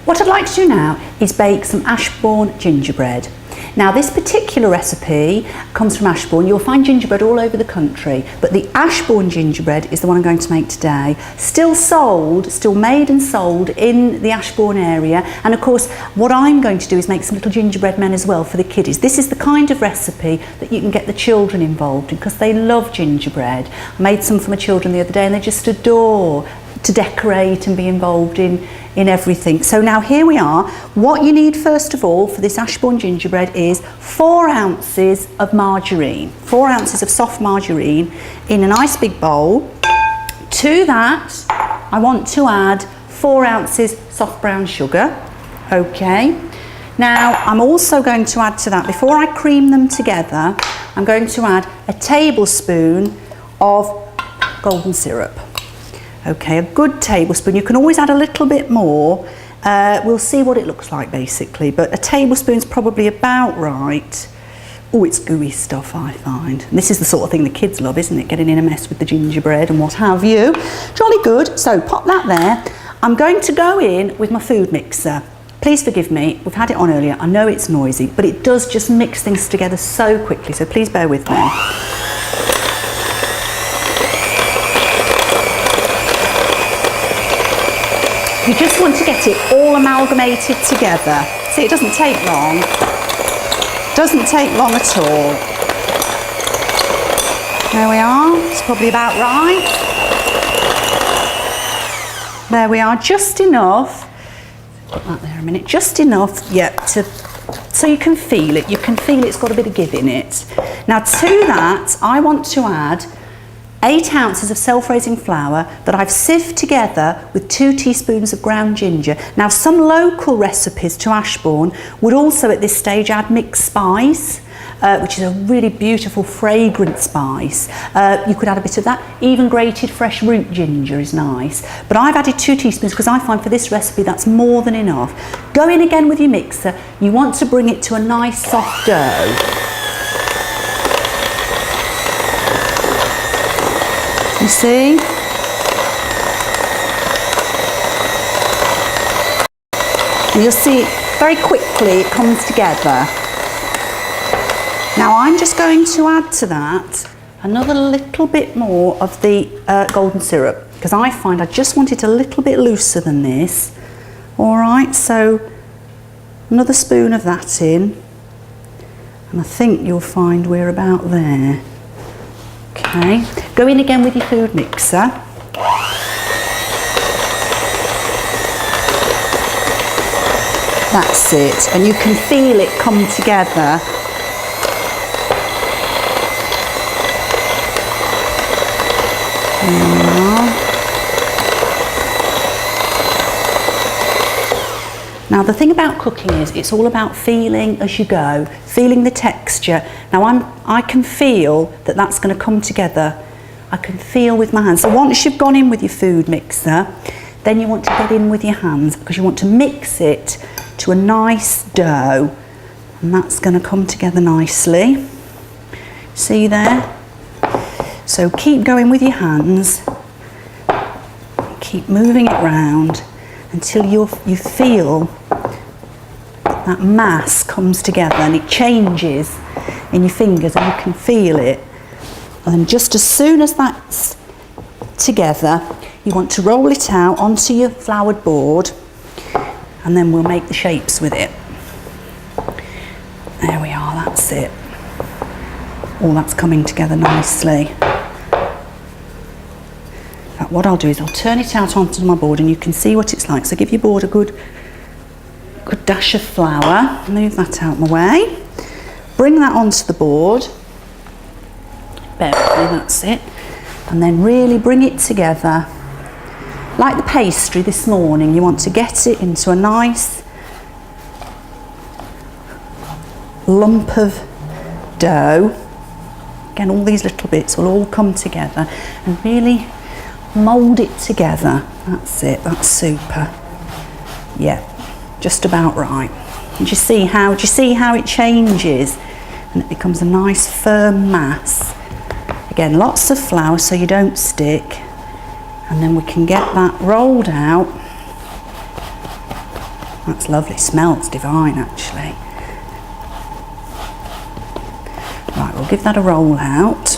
What I'd like to do now is bake some Ashbourne gingerbread. Now this particular recipe comes from Ashbourne. You'll find gingerbread all over the country, but the Ashbourne gingerbread is the one I'm going to make today. Still made and sold in the Ashbourne area. And of course, what I'm going to do is make some little gingerbread men as well for the kiddies. This is the kind of recipe that you can get the children involved in because they love gingerbread. I made some for my children the other day and they just adore to decorate and be involved in everything. So now here we are. What you need first of all for this Ashbourne gingerbread is 4 ounces of margarine, 4 ounces of soft margarine in a nice big bowl. To that I want to add 4 ounces soft brown sugar. Okay, now I'm also going to add to that, before I cream them together, I'm going to add a tablespoon of golden syrup. Okay, a good tablespoon. You can always add a little bit more. We'll see what it looks like basically, but a tablespoon's probably about right. Oh, it's gooey stuff, I find. And this is the sort of thing the kids love, isn't it? Getting in a mess with the gingerbread and what have you. Jolly good. So pop that there. I'm going to go in with my food mixer. Please forgive me, we've had it on earlier. I know it's noisy, but it does just mix things together so quickly, so please bear with me. You just want to get it all amalgamated together. See, it doesn't take long. Doesn't take long at all. There we are. It's probably about right. There we are. Just enough. Put that there a minute. Just enough, yeah, so you can feel it. You can feel it's got a bit of give in it. Now to that, I want to add 8 ounces of self-raising flour that I've sieved together with 2 teaspoons of ground ginger. Now some local recipes to Ashbourne would also at this stage add mixed spice, which is a really beautiful fragrant spice. You could add a bit of that. Even grated fresh root ginger is nice. But I've added 2 teaspoons because I find for this recipe that's more than enough. Go in again with your mixer. You want to bring it to a nice soft dough. You see? And you'll see very quickly it comes together. Now I'm just going to add to that another little bit more of the golden syrup because I find I just want it a little bit looser than this. Alright, so another spoon of that in, and I think you'll find we're about there. Okay, go in again with your food mixer. That's it, and you can feel it come together. There we are. Now the thing about cooking is it's all about feeling as you go, feeling the texture. Now I can feel that that's going to come together. I can feel with my hands. So once you've gone in with your food mixer, then you want to get in with your hands because you want to mix it to a nice dough, and that's going to come together nicely. See there? So keep going with your hands, keep moving it round until you feel that mass comes together and it changes in your fingers and you can feel it. And then just as soon as that's together, you want to roll it out onto your floured board, and then we'll make the shapes with it. There we are, that's it. All that's coming together nicely. But what I'll do is I'll turn it out onto my board and you can see what it's like. So give your board a good dash of flour. Move that out my way. Bring that onto the board. Bear with me, that's it. And then really bring it together. Like the pastry this morning, you want to get it into a nice lump of dough. Again, all these little bits will all come together and really mould it together. That's it, that's super. Yeah, just about right. Do you see how it changes and it becomes a nice firm mass? Again, lots of flour so you don't stick, and then we can get that rolled out That's lovely, smells divine actually. Right, we'll give that a roll out.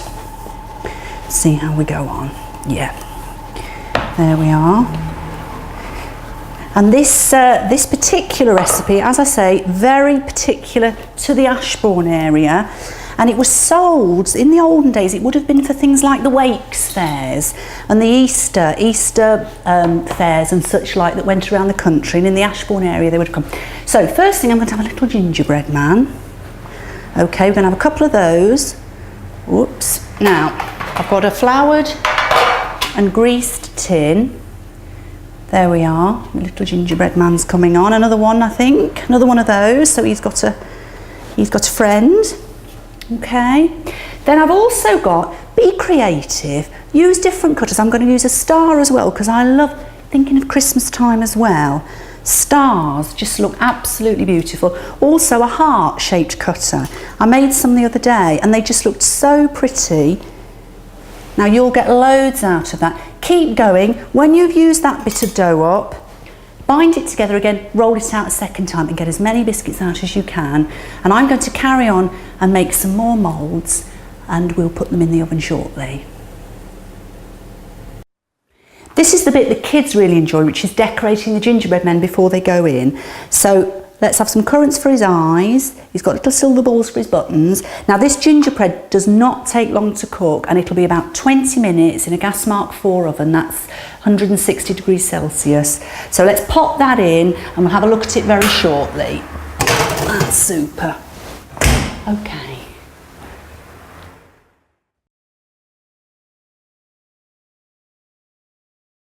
See how we go on. Yeah, there we are. And this particular recipe, as I say, very particular to the Ashbourne area, and it was sold in the olden days. It would have been for things like the Wakes fairs and the Easter fairs and such like that went around the country, and in the Ashbourne area they would come. So first thing, I'm going to have a little gingerbread man. Okay, we're going to have a couple of those. Whoops. Now, I've got a floured and greased tin. There we are, the little gingerbread man's coming on. Another one, I think, another one of those. So he's got a friend. Okay. Then I've also got, be creative, use different cutters. I'm going to use a star as well because I love thinking of Christmas time as well. Stars just look absolutely beautiful. Also a heart-shaped cutter. I made some the other day and they just looked so pretty. Now you'll get loads out of that. Keep going. When you've used that bit of dough up, bind it together again, roll it out a second time and get as many biscuits out as you can. And I'm going to carry on and make some more moulds and we'll put them in the oven shortly. This is the bit that kids really enjoy, which is decorating the gingerbread men before they go in. So let's have some currants for his eyes. He's got little silver balls for his buttons. Now this gingerbread does not take long to cook and it'll be about 20 minutes in a gas mark 4 oven. That's 160 degrees Celsius. So let's pop that in and we'll have a look at it very shortly. That's super. Okay.